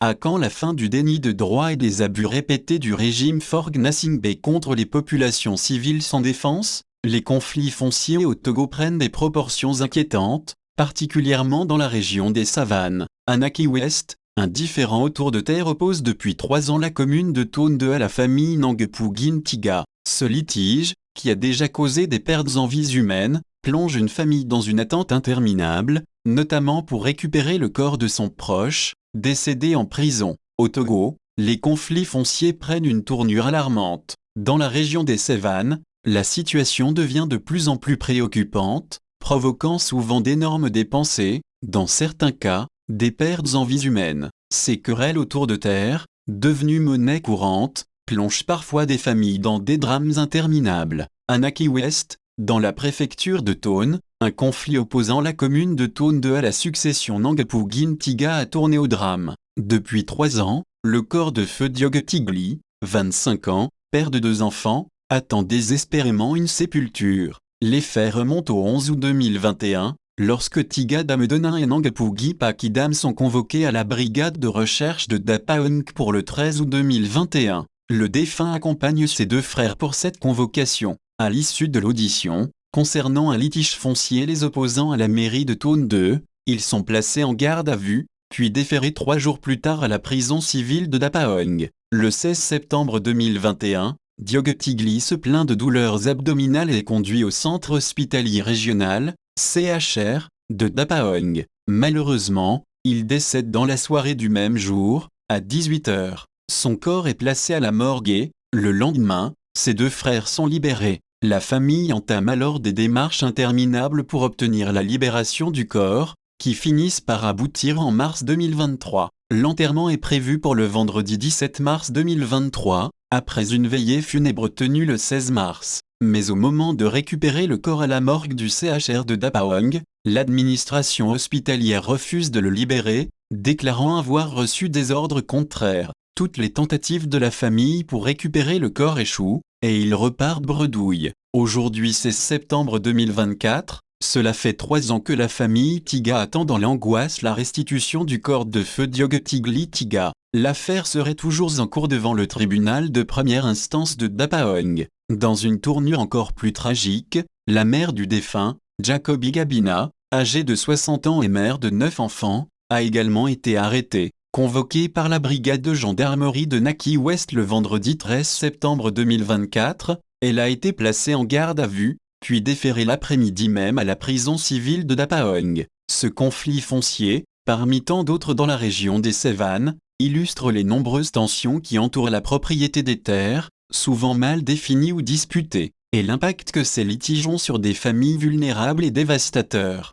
À quand la fin du déni de droit et des abus répétés du régime Faure Gnassingbé contre les populations civiles sans défense? Les conflits fonciers au Togo prennent des proportions inquiétantes, particulièrement dans la région des savanes. À Naki Ouest, un différend autour de terre oppose depuis 3 ans la commune de Tone 2 à la famille Nangepou-Guintiga. Ce litige, qui a déjà causé des pertes en vies humaines, plonge une famille dans une attente interminable, notamment pour récupérer le corps de son proche, décédé en prison. Au Togo, les conflits fonciers prennent une tournure alarmante. Dans la région des Cévennes, la situation devient de plus en plus préoccupante, provoquant souvent d'énormes dépensés, dans certains cas, des pertes en vies humaines. Ces querelles autour de terre, devenues monnaie courante, plongent parfois des familles dans des drames interminables. À Naki Ouest, dans la préfecture de Tone, un conflit opposant la commune de Tone 2 à la succession Nangepou-Guintiga a tourné au drame. Depuis 3 ans, le corps de feu Diogue Tigli, 25 ans, père de 2 enfants, attend désespérément une sépulture. Les faits remontent au 11 août 2021, lorsque Tiga Damedonin et Nangepou Pakidam sont convoqués à la brigade de recherche de Dapaong pour le 13 août 2021. Le défunt accompagne ses 2 frères pour cette convocation. À l'issue de l'audition, concernant un litige foncier les opposant à la mairie de Tone 2, ils sont placés en garde à vue, puis déférés 3 jours plus tard à la prison civile de Dapaong. Le 16 septembre 2021, Diogue Tigli se plaint de douleurs abdominales et est conduit au centre hospitalier régional, CHR, de Dapaong. Malheureusement, il décède dans la soirée du même jour, à 18 h. Son corps est placé à la morgue et, le lendemain, ses 2 frères sont libérés. La famille entame alors des démarches interminables pour obtenir la libération du corps, qui finissent par aboutir en mars 2023. L'enterrement est prévu pour le vendredi 17 mars 2023, après une veillée funèbre tenue le 16 mars. Mais au moment de récupérer le corps à la morgue du CHR de Dapaong, l'administration hospitalière refuse de le libérer, déclarant avoir reçu des ordres contraires. Toutes les tentatives de la famille pour récupérer le corps échouent, et il repart bredouille. Aujourd'hui 16 septembre 2024, cela fait 3 ans que la famille Tiga attend dans l'angoisse la restitution du corps de feu Diogue Tigli Tiga. L'affaire serait toujours en cours devant le tribunal de première instance de Dapaong. Dans une tournure encore plus tragique, la mère du défunt, Jacobi Gabina, âgée de 60 ans et mère de 9 enfants, a également été arrêtée. Convoquée par la brigade de gendarmerie de Naki Ouest le vendredi 13 septembre 2024, elle a été placée en garde à vue, puis déférée l'après-midi même à la prison civile de Dapaong. Ce conflit foncier, parmi tant d'autres dans la région des Cévennes, illustre les nombreuses tensions qui entourent la propriété des terres, souvent mal définies ou disputées, et l'impact que ces litiges ont sur des familles vulnérables et dévastateurs.